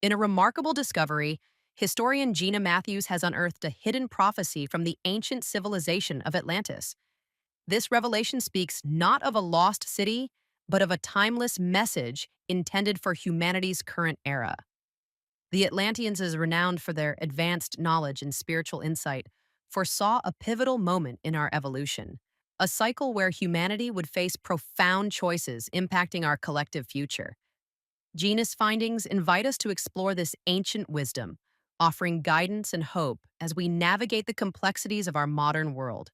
In a remarkable discovery, historian Gina has unearthed a hidden prophecy from the ancient civilization of Atlantis. This revelation speaks not of a lost city, but of a timeless message intended for humanity's current era. The Atlanteans is renowned for their advanced knowledge and spiritual insight, foresaw a pivotal moment in our evolution, a cycle where humanity would face profound choices impacting our collective future. Gina's findings invite us to explore this ancient wisdom, offering guidance and hope as we navigate the complexities of our modern world.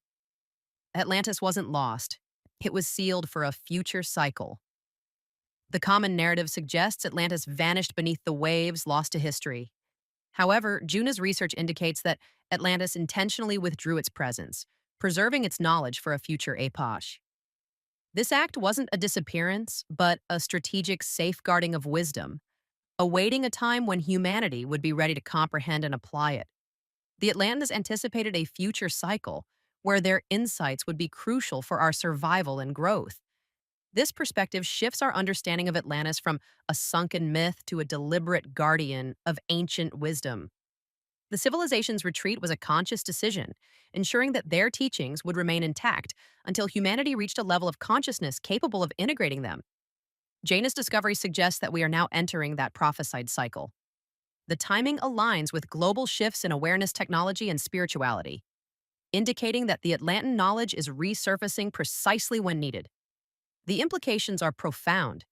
Atlantis wasn't lost, it was sealed for a future cycle. The common narrative suggests Atlantis vanished beneath the waves, lost to history. However, Juna's research indicates that Atlantis intentionally withdrew its presence, preserving its knowledge for a future epoch. This act wasn't a disappearance, but a strategic safeguarding of wisdom, awaiting a time when humanity would be ready to comprehend and apply it. The Atlanteans anticipated a future cycle where their insights would be crucial for our survival and growth. This perspective shifts our understanding of Atlantis from a sunken myth to a deliberate guardian of ancient wisdom. The civilization's retreat was a conscious decision, ensuring that their teachings would remain intact until humanity reached a level of consciousness capable of integrating them. Jaina's discovery suggests that we are now entering that prophesied cycle. The timing aligns with global shifts in awareness technology and spirituality, indicating that the Atlantean knowledge is resurfacing precisely when needed. The implications are profound.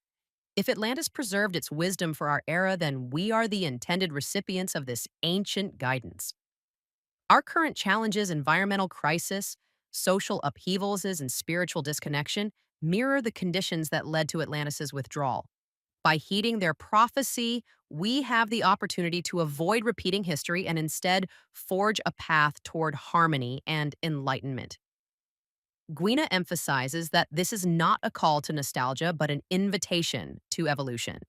If Atlantis preserved its wisdom for our era, then we are the intended recipients of this ancient guidance. Our current challenges, environmental crisis, social upheavals, and spiritual disconnection mirror the conditions that led to Atlantis' withdrawal. By heeding their prophecy, we have the opportunity to avoid repeating history and instead forge a path toward harmony and enlightenment. Gina emphasizes that this is not a call to nostalgia, but an invitation to evolution.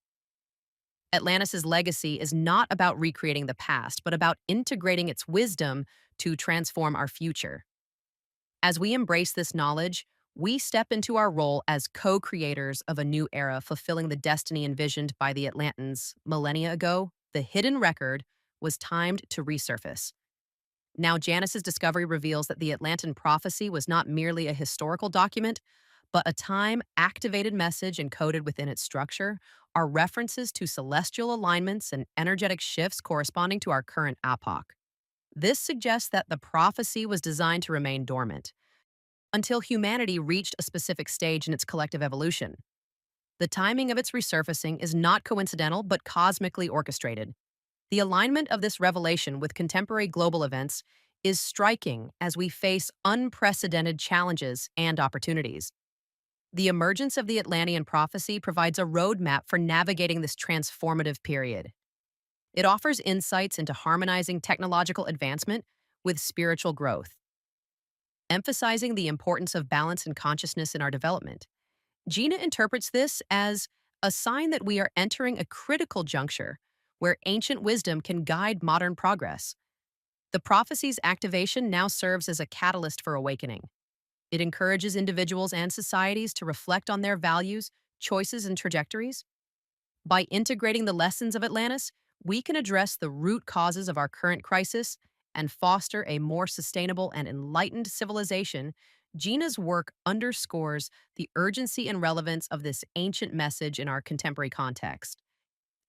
Atlantis' legacy is not about recreating the past, but about integrating its wisdom to transform our future. As we embrace this knowledge, we step into our role as co-creators of a new era, fulfilling the destiny envisioned by the Atlanteans millennia ago. The hidden record was timed to resurface. Now, Janus's discovery reveals that the Atlantean prophecy was not merely a historical document, but a time-activated message encoded within its structure are references to celestial alignments and energetic shifts corresponding to our current epoch. This suggests that the prophecy was designed to remain dormant until humanity reached a specific stage in its collective evolution. The timing of its resurfacing is not coincidental, but cosmically orchestrated. The alignment of this revelation with contemporary global events is striking as we face unprecedented challenges and opportunities. The emergence of the Atlantean prophecy provides a roadmap for navigating this transformative period. It offers insights into harmonizing technological advancement with spiritual growth, emphasizing the importance of balance and consciousness in our development. Gina interprets this as a sign that we are entering a critical juncture where ancient wisdom can guide modern progress. The prophecy's activation now serves as a catalyst for awakening. It encourages individuals and societies to reflect on their values, choices, and trajectories. By integrating the lessons of Atlantis, we can address the root causes of our current crisis and foster a more sustainable and enlightened civilization. Gina's work underscores the urgency and relevance of this ancient message in our contemporary context.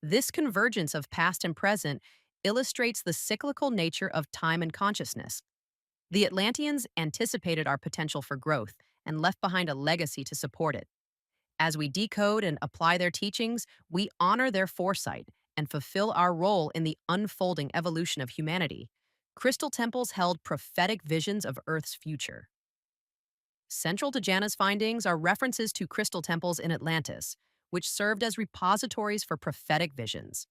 This convergence of past and present illustrates the cyclical nature of time and consciousness. The Atlanteans anticipated our potential for growth and left behind a legacy to support it. As we decode and apply their teachings, we honor their foresight and fulfill our role in the unfolding evolution of humanity. Crystal temples held prophetic visions of Earth's future. Central to Jana's findings are references to crystal temples in Atlantis, which served as repositories for prophetic visions.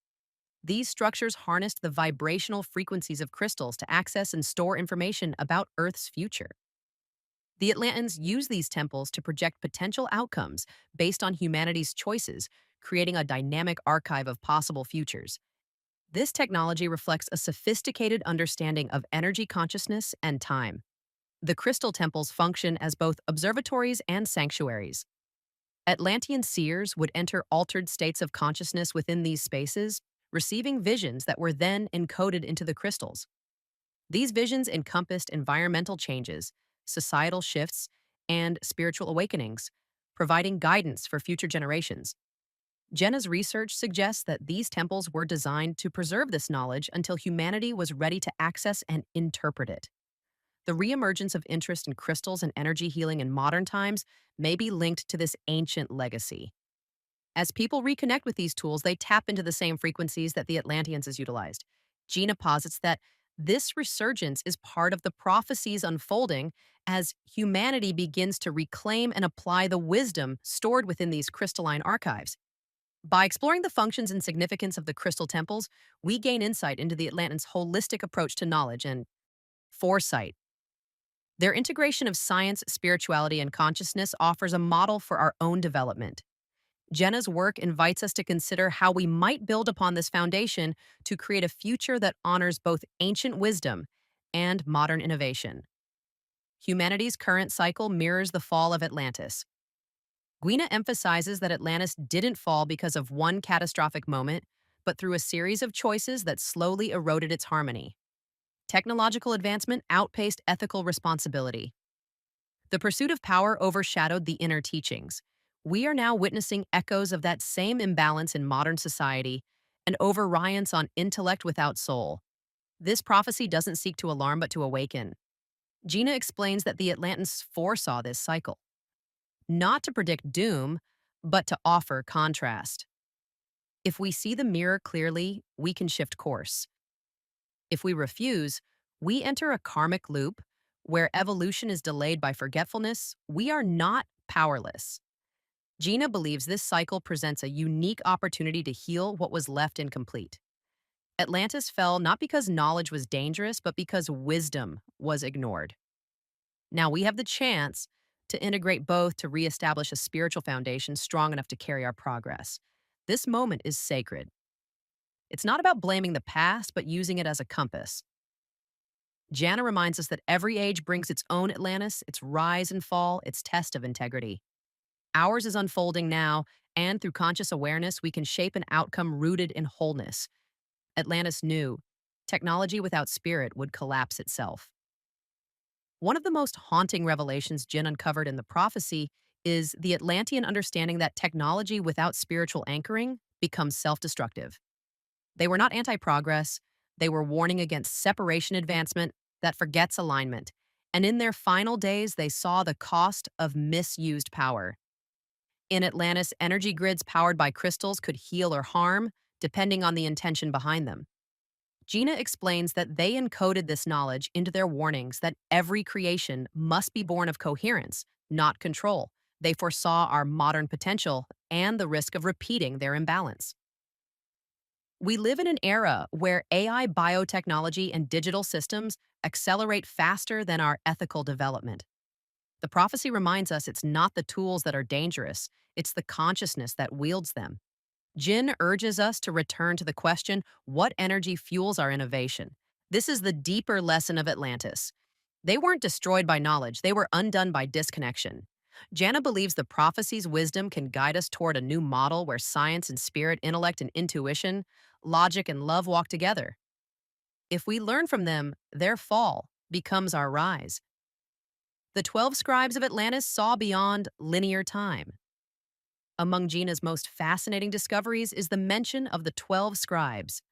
These structures harnessed the vibrational frequencies of crystals to access and store information about Earth's future. The Atlanteans used these temples to project potential outcomes based on humanity's choices, creating a dynamic archive of possible futures. This technology reflects a sophisticated understanding of energy consciousness and time. The crystal temples function as both observatories and sanctuaries. Atlantean seers would enter altered states of consciousness within these spaces, receiving visions that were then encoded into the crystals. These visions encompassed environmental changes, societal shifts, and spiritual awakenings, providing guidance for future generations. Jenna's research suggests that these temples were designed to preserve this knowledge until humanity was ready to access and interpret it. The reemergence of interest in crystals and energy healing in modern times may be linked to this ancient legacy. As people reconnect with these tools, they tap into the same frequencies that the Atlanteans has utilized. Gina posits that this resurgence is part of the prophecies unfolding as humanity begins to reclaim and apply the wisdom stored within these crystalline archives. By exploring the functions and significance of the crystal temples, we gain insight into the Atlanteans' holistic approach to knowledge and foresight. Their integration of science, spirituality, and consciousness offers a model for our own development. Jenna's work invites us to consider how we might build upon this foundation to create a future that honors both ancient wisdom and modern innovation. Humanity's current cycle mirrors the fall of Atlantis. Gina emphasizes that Atlantis didn't fall because of one catastrophic moment, but through a series of choices that slowly eroded its harmony. Technological advancement outpaced ethical responsibility. The pursuit of power overshadowed the inner teachings. We are now witnessing echoes of that same imbalance in modern society, an over-reliance on intellect without soul. This prophecy doesn't seek to alarm but to awaken. Gina explains that the Atlanteans foresaw this cycle, not to predict doom, but to offer contrast. If we see the mirror clearly, we can shift course. If we refuse, we enter a karmic loop where evolution is delayed by forgetfulness. We are not powerless. Gina believes this cycle presents a unique opportunity to heal what was left incomplete. Atlantis fell not because knowledge was dangerous, but because wisdom was ignored. Now we have the chance to integrate both to reestablish a spiritual foundation strong enough to carry our progress. This moment is sacred. It's not about blaming the past, but using it as a compass. Jana reminds us that every age brings its own Atlantis, its rise and fall, its test of integrity. Ours is unfolding now, and through conscious awareness, we can shape an outcome rooted in wholeness. Atlantis knew technology without spirit would collapse itself. One of the most haunting revelations Jin uncovered in the prophecy is the Atlantean understanding that technology without spiritual anchoring becomes self-destructive. They were not anti-progress, they were warning against separation advancement that forgets alignment. And in their final days, they saw the cost of misused power. In Atlantis, energy grids powered by crystals could heal or harm, depending on the intention behind them. Gina explains that they encoded this knowledge into their warnings that every creation must be born of coherence, not control. They foresaw our modern potential and the risk of repeating their imbalance. We live in an era where AI, biotechnology, and digital systems accelerate faster than our ethical development. The prophecy reminds us it's not the tools that are dangerous, it's the consciousness that wields them. Jin urges us to return to the question, what energy fuels our innovation? This is the deeper lesson of Atlantis. They weren't destroyed by knowledge, they were undone by disconnection. Jana believes the prophecy's wisdom can guide us toward a new model where science and spirit, intellect and intuition, logic and love walk together. If we learn from them, their fall becomes our rise. The 12 scribes of Atlantis saw beyond linear time. Among Gina's most fascinating discoveries is the mention of the 12 scribes,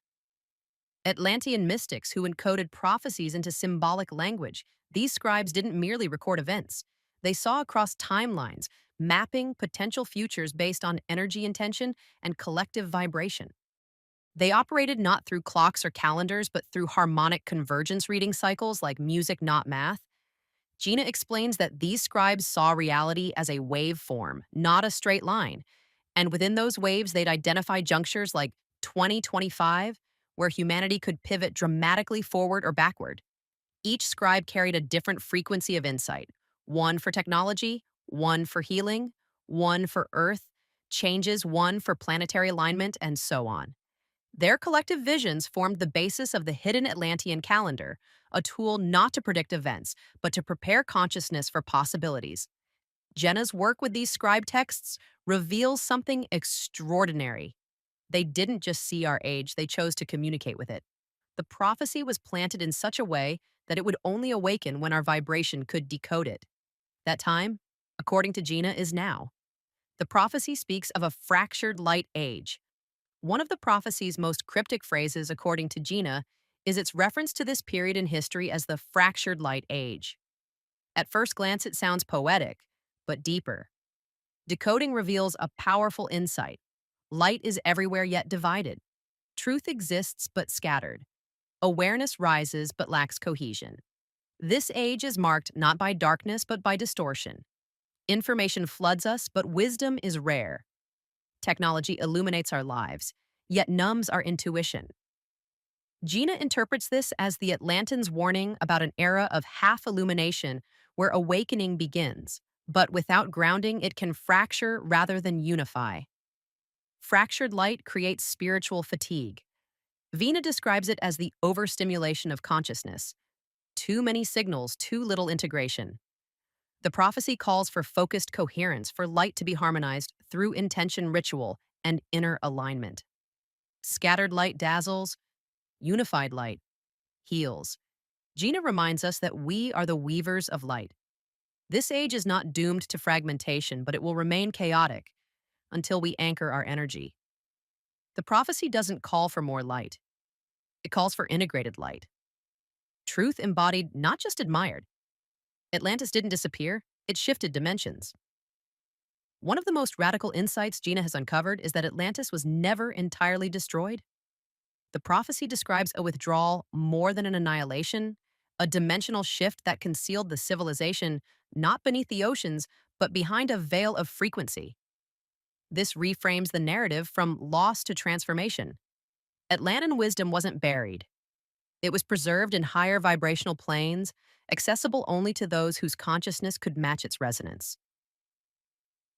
Atlantean mystics who encoded prophecies into symbolic language. These scribes didn't merely record events. They saw across timelines, mapping potential futures based on energy intention and collective vibration. They operated not through clocks or calendars, but through harmonic convergence reading cycles like music, not math. Gina explains that these scribes saw reality as a waveform, not a straight line. And within those waves, they'd identify junctures like 2025, where humanity could pivot dramatically forward or backward. Each scribe carried a different frequency of insight, one for technology, one for healing, one for Earth, changes, one for planetary alignment, and so on. Their collective visions formed the basis of the hidden Atlantean calendar, a tool not to predict events, but to prepare consciousness for possibilities. Jenna's work with these scribe texts reveals something extraordinary. They didn't just see our age, they chose to communicate with it. The prophecy was planted in such a way that it would only awaken when our vibration could decode it. That time, according to Gina, is now. The prophecy speaks of a fractured light age. One of the prophecy's most cryptic phrases, according to Gina, is its reference to this period in history as the fractured light age. At first glance, it sounds poetic, but deeper. Decoding reveals a powerful insight. Light is everywhere yet divided. Truth exists but scattered. Awareness rises but lacks cohesion. This age is marked not by darkness but by distortion. Information floods us, but wisdom is rare. Technology illuminates our lives, yet numbs our intuition. Gina interprets this as the Atlanteans' warning about an era of half illumination where awakening begins, but without grounding, it can fracture rather than unify. Fractured light creates spiritual fatigue. Vina describes it as the overstimulation of consciousness. Too many signals, too little integration. The prophecy calls for focused coherence, for light to be harmonized through intention ritual and inner alignment. Scattered light dazzles, unified light heals. Gina reminds us that we are the weavers of light. This age is not doomed to fragmentation, but it will remain chaotic until we anchor our energy. The prophecy doesn't call for more light. It calls for integrated light. Truth embodied, not just admired. Atlantis didn't disappear, it shifted dimensions. One of the most radical insights Gina has uncovered is that Atlantis was never entirely destroyed. The prophecy describes a withdrawal more than an annihilation, a dimensional shift that concealed the civilization not beneath the oceans, but behind a veil of frequency. This reframes the narrative from loss to transformation. Atlantean wisdom wasn't buried. It was preserved in higher vibrational planes, accessible only to those whose consciousness could match its resonance.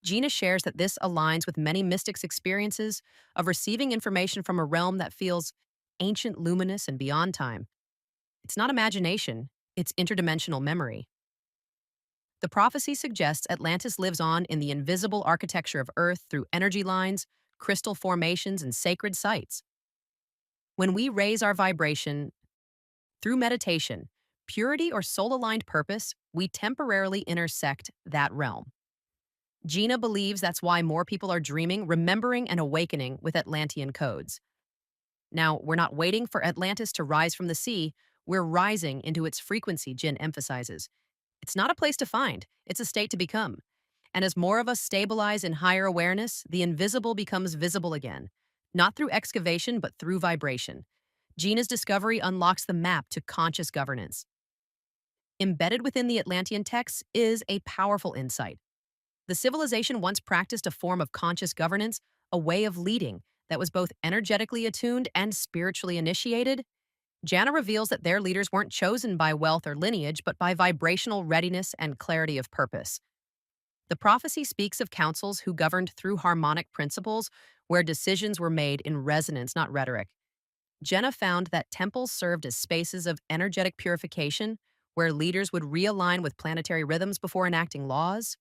Gina shares that this aligns with many mystics' experiences of receiving information from a realm that feels ancient, luminous, and beyond time. It's not imagination, it's interdimensional memory. The prophecy suggests Atlantis lives on in the invisible architecture of Earth through energy lines, crystal formations, and sacred sites. When we raise our vibration through meditation, purity, or soul-aligned purpose, we temporarily intersect that realm. Gina believes that's why more people are dreaming, remembering, and awakening with Atlantean codes. Now, we're not waiting for Atlantis to rise from the sea, we're rising into its frequency, Jin emphasizes. It's not a place to find, it's a state to become. And as more of us stabilize in higher awareness, the invisible becomes visible again, not through excavation, but through vibration. Gina's discovery unlocks the map to conscious governance. Embedded within the Atlantean texts is a powerful insight. The civilization once practiced a form of conscious governance, a way of leading that was both energetically attuned and spiritually initiated. Jana reveals that their leaders weren't chosen by wealth or lineage, but by vibrational readiness and clarity of purpose. The prophecy speaks of councils who governed through harmonic principles, where decisions were made in resonance, not rhetoric. Jenna found that temples served as spaces of energetic purification, where leaders would realign with planetary rhythms before enacting laws.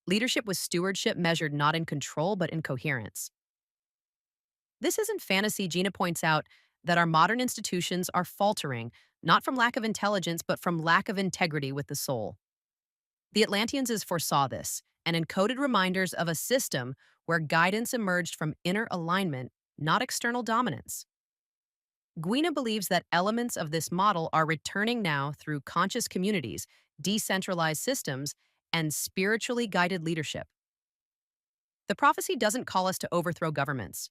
Leadership was stewardship measured not in control, but in coherence. This isn't fantasy. Gina points out that our modern institutions are faltering, not from lack of intelligence, but from lack of integrity with the soul. The Atlanteans foresaw this and encoded reminders of a system where guidance emerged from inner alignment, not external dominance. Gina believes that elements of this model are returning now through conscious communities, decentralized systems, and spiritually guided leadership. The prophecy doesn't call us to overthrow governments.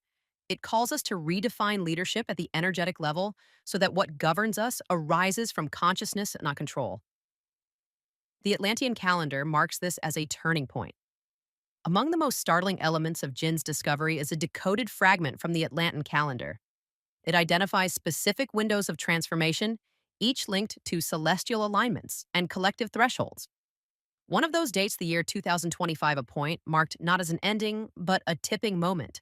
It calls us to redefine leadership at the energetic level so that what governs us arises from consciousness, not control. The Atlantean calendar marks this as a turning point. Among the most startling elements of Jin's discovery is a decoded fragment from the Atlantean calendar. It identifies specific windows of transformation, each linked to celestial alignments and collective thresholds. One of those dates, the year 2025, a point marked not as an ending, but a tipping moment.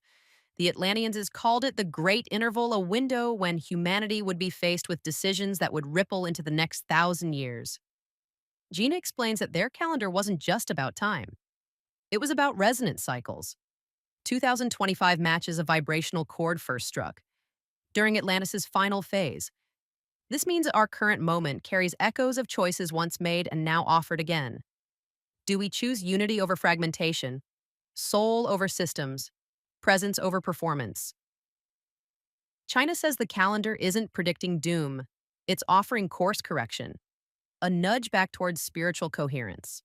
The Atlanteans called it the Great Interval, a window when humanity would be faced with decisions that would ripple into the next 1,000 years. Gina explains that their calendar wasn't just about time. It was about resonance cycles. 2025 matches a vibrational chord first struck during Atlantis' final phase. This means our current moment carries echoes of choices once made and now offered again. Do we choose unity over fragmentation, soul over systems, presence over performance? China says the calendar isn't predicting doom, it's offering course correction, a nudge back towards spiritual coherence.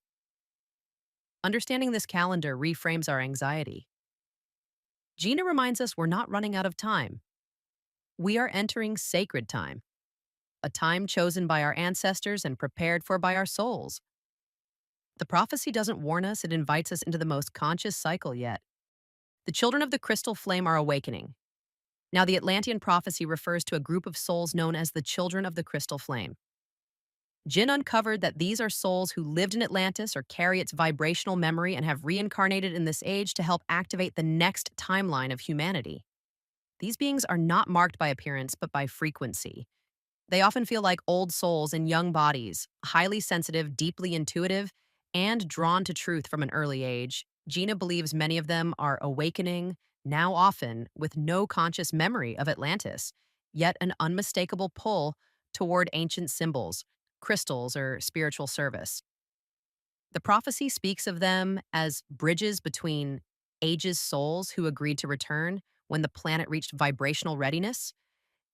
Understanding this calendar reframes our anxiety. Gina reminds us we're not running out of time. We are entering sacred time, a time chosen by our ancestors and prepared for by our souls. The prophecy doesn't warn us, it invites us into the most conscious cycle yet. The children of the crystal flame are awakening. Now, the Atlantean prophecy refers to a group of souls known as the children of the crystal flame. Jin uncovered that these are souls who lived in Atlantis or carry its vibrational memory and have reincarnated in this age to help activate the next timeline of humanity. These beings are not marked by appearance but by frequency. They often feel like old souls in young bodies, highly sensitive, deeply intuitive, and drawn to truth from an early age. Gina believes many of them are awakening, now often with no conscious memory of Atlantis, yet an unmistakable pull toward ancient symbols, crystals, or spiritual service. The prophecy speaks of them as bridges between ages' souls who agreed to return when the planet reached vibrational readiness.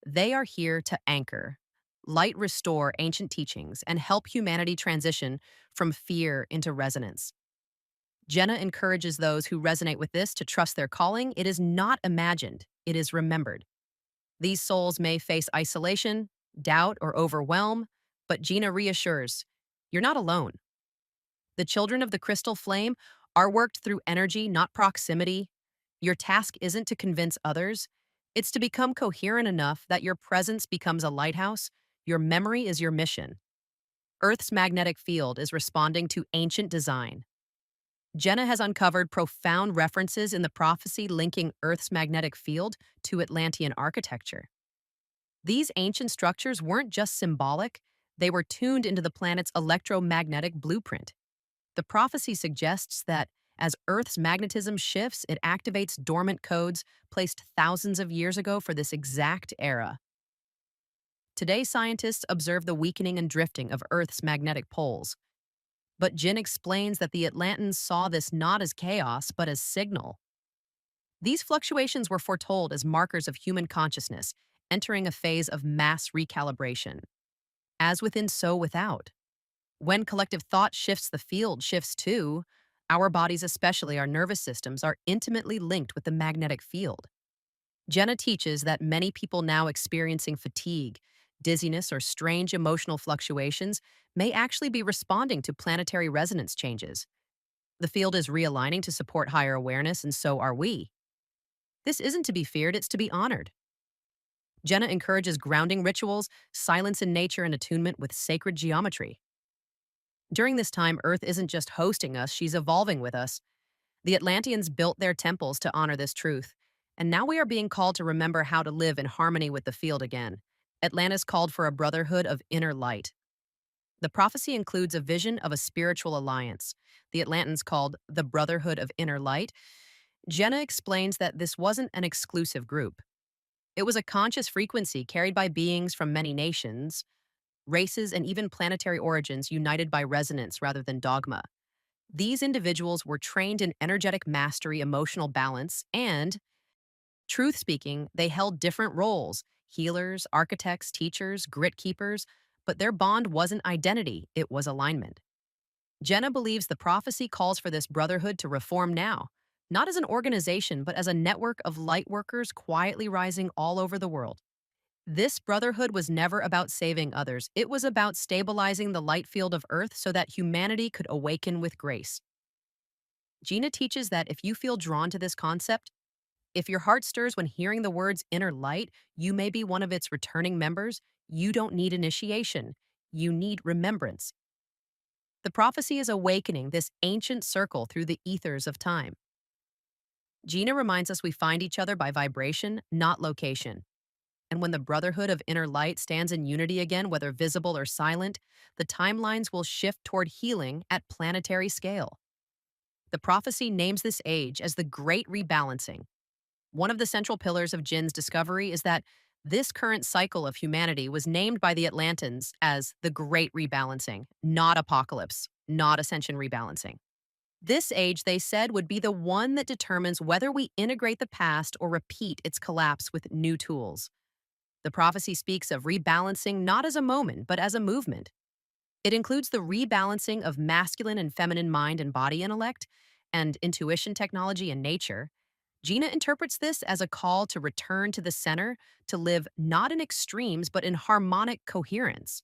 They are here to anchor, light restore ancient teachings, and help humanity transition from fear into resonance. Jenna encourages those who resonate with this to trust their calling. It is not imagined, it is remembered. These souls may face isolation, doubt, or overwhelm, but Gina reassures, you're not alone. The children of the crystal flame are worked through energy, not proximity. Your task isn't to convince others, it's to become coherent enough that your presence becomes a lighthouse, your memory is your mission. Earth's magnetic field is responding to ancient design. Jenna has uncovered profound references in the prophecy linking Earth's magnetic field to Atlantean architecture. These ancient structures weren't just symbolic, they were tuned into the planet's electromagnetic blueprint. The prophecy suggests that as Earth's magnetism shifts, it activates dormant codes placed thousands of years ago for this exact era. Today, scientists observe the weakening and drifting of Earth's magnetic poles. But Jin explains that the Atlantans saw this not as chaos, but as signal. These fluctuations were foretold as markers of human consciousness, entering a phase of mass recalibration. As within, so without. When collective thought shifts, the field shifts too. Our bodies, especially our nervous systems, are intimately linked with the magnetic field. Jenna teaches that many people now experiencing fatigue, dizziness, or strange emotional fluctuations may actually be responding to planetary resonance changes. The field is realigning to support higher awareness, and so are we. This isn't to be feared, it's to be honored. Jenna encourages grounding rituals, silence in nature, and attunement with sacred geometry. During this time, Earth isn't just hosting us, she's evolving with us. The Atlanteans built their temples to honor this truth, and now we are being called to remember how to live in harmony with the field again. Atlantis called for a brotherhood of inner light. The prophecy includes a vision of a spiritual alliance. The Atlantans called the Brotherhood of Inner Light. Jenna explains that this wasn't an exclusive group. It was a conscious frequency carried by beings from many nations, races, and even planetary origins united by resonance rather than dogma. These individuals were trained in energetic mastery, emotional balance, and, truth speaking, they held different roles: healers, architects, teachers, grit keepers, but their bond wasn't identity, it was alignment. Jenna believes the prophecy calls for this brotherhood to reform now, not as an organization, but as a network of light workers quietly rising all over the world. This brotherhood was never about saving others, it was about stabilizing the light field of Earth so that humanity could awaken with grace. Gina teaches that if you feel drawn to this concept, if your heart stirs when hearing the words inner light, you may be one of its returning members. You don't need initiation, you need remembrance. The prophecy is awakening this ancient circle through the ethers of time. Gina reminds us we find each other by vibration, not location. And when the brotherhood of inner light stands in unity again, whether visible or silent, the timelines will shift toward healing at planetary scale. The prophecy names this age as the Great Rebalancing. One of the central pillars of Jin's discovery is that this current cycle of humanity was named by the Atlantans as the Great Rebalancing, not apocalypse, not ascension rebalancing. This age, they said, would be the one that determines whether we integrate the past or repeat its collapse with new tools. The prophecy speaks of rebalancing not as a moment, but as a movement. It includes the rebalancing of masculine and feminine mind and body intellect, and intuition technology and nature. Gina interprets this as a call to return to the center, to live not in extremes, but in harmonic coherence.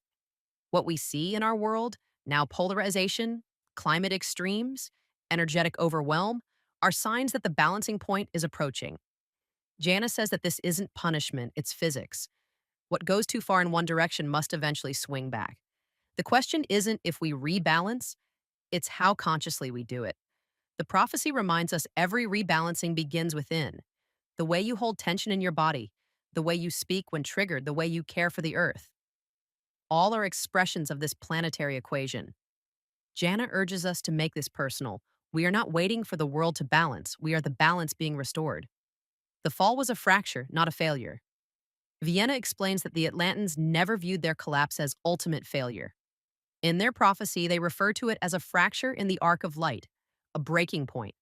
What we see in our world, now polarization, climate extremes, energetic overwhelm, are signs that the balancing point is approaching. Jana says that this isn't punishment, it's physics. What goes too far in one direction must eventually swing back. The question isn't if we rebalance, it's how consciously we do it. The prophecy reminds us every rebalancing begins within. The way you hold tension in your body, the way you speak when triggered, the way you care for the earth. All are expressions of this planetary equation. Jana urges us to make this personal. We are not waiting for the world to balance, we are the balance being restored. The fall was a fracture, not a failure. Vienna explains that the Atlantans never viewed their collapse as ultimate failure. In their prophecy, they refer to it as a fracture in the arc of light, a breaking point.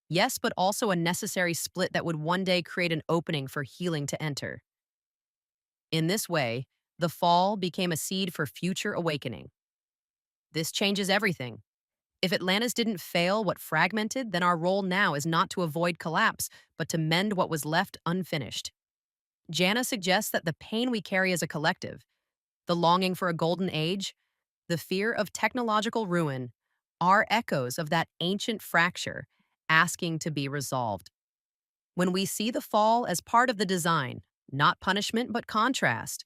Yes, but also a necessary split that would one day create an opening for healing to enter. In this way, the fall became a seed for future awakening. This changes everything. If Atlantis didn't fail what fragmented, then our role now is not to avoid collapse, but to mend what was left unfinished. Jana suggests that the pain we carry as a collective, the longing for a golden age, the fear of technological ruin, are echoes of that ancient fracture asking to be resolved. When we see the fall as part of the design, not punishment but contrast,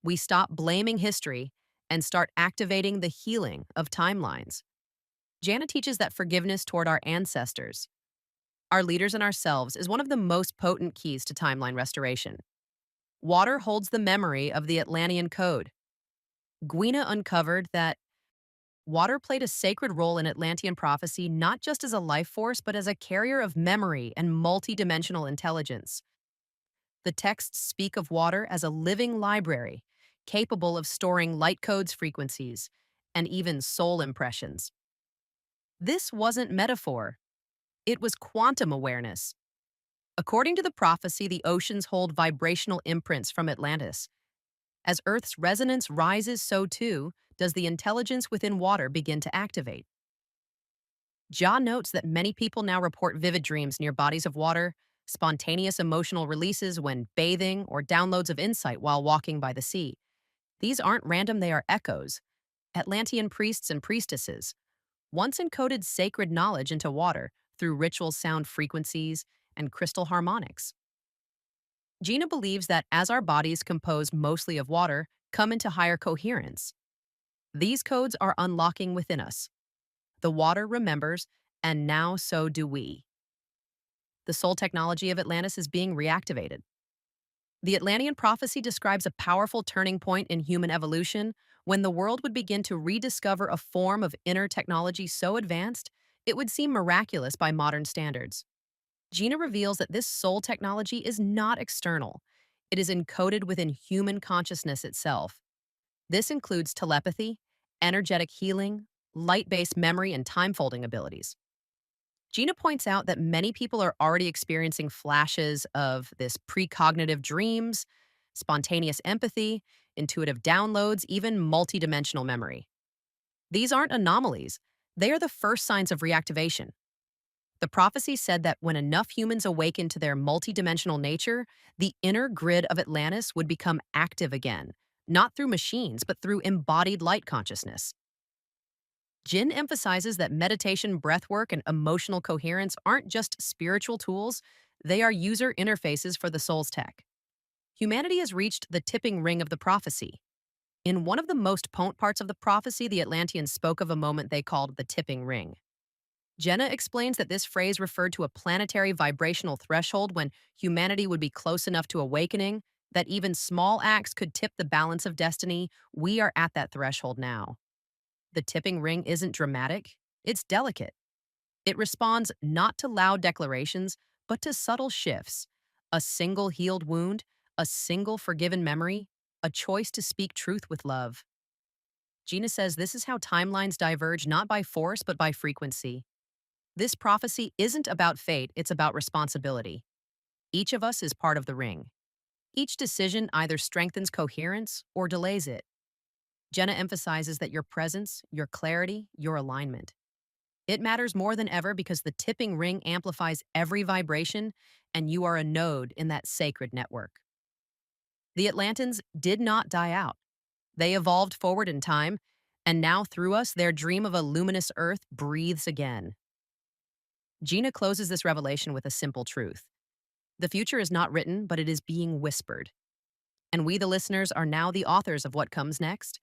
we stop blaming history and start activating the healing of timelines. Jana teaches that forgiveness toward our ancestors, our leaders, and ourselves is one of the most potent keys to timeline restoration. Water holds the memory of the Atlantean code. Gina uncovered that water played a sacred role in Atlantean prophecy not just as a life force, but as a carrier of memory and multidimensional intelligence. The texts speak of water as a living library, capable of storing light codes, frequencies, and even soul impressions. This wasn't metaphor, it was quantum awareness. According to the prophecy, the oceans hold vibrational imprints from Atlantis. As Earth's resonance rises, so too does the intelligence within water begin to activate. Ja notes that many people now report vivid dreams near bodies of water, spontaneous emotional releases when bathing, or downloads of insight while walking by the sea. These aren't random, they are echoes. Atlantean priests and priestesses once encoded sacred knowledge into water through ritual sound frequencies and crystal harmonics. Gina believes that as our bodies, composed mostly of water, come into higher coherence, these codes are unlocking within us. The water remembers, and now so do we. The soul technology of Atlantis is being reactivated. The Atlantean prophecy describes a powerful turning point in human evolution when the world would begin to rediscover a form of inner technology so advanced it would seem miraculous by modern standards. Gina reveals that this soul technology is not external. It is encoded within human consciousness itself. This includes telepathy, energetic healing, light-based memory, and time-folding abilities. Gina points out that many people are already experiencing flashes of this precognitive dreams, spontaneous empathy, intuitive downloads, even multidimensional memory. These aren't anomalies. They are the first signs of reactivation. The prophecy said that when enough humans awaken to their multidimensional nature, the inner grid of Atlantis would become active again, not through machines, but through embodied light consciousness. Jin emphasizes that meditation, breathwork, and emotional coherence aren't just spiritual tools, they are user interfaces for the soul's tech. Humanity has reached the tipping ring of the prophecy. In one of the most potent parts of the prophecy, the Atlanteans spoke of a moment they called the tipping ring. Jenna explains that this phrase referred to a planetary vibrational threshold when humanity would be close enough to awakening that even small acts could tip the balance of destiny. We are at that threshold now. The tipping ring isn't dramatic, it's delicate. It responds not to loud declarations, but to subtle shifts. A single healed wound, a single forgiven memory, a choice to speak truth with love. Gina says this is how timelines diverge not by force, but by frequency. This prophecy isn't about fate, it's about responsibility. Each of us is part of the ring. Each decision either strengthens coherence or delays it. Jenna emphasizes that your presence, your clarity, your alignment. It matters more than ever because the tipping ring amplifies every vibration, and you are a node in that sacred network. The Atlantans did not die out. They evolved forward in time, and now through us, their dream of a luminous earth breathes again. Gina closes this revelation with a simple truth. The future is not written, but it is being whispered. And we, the listeners, are now the authors of what comes next.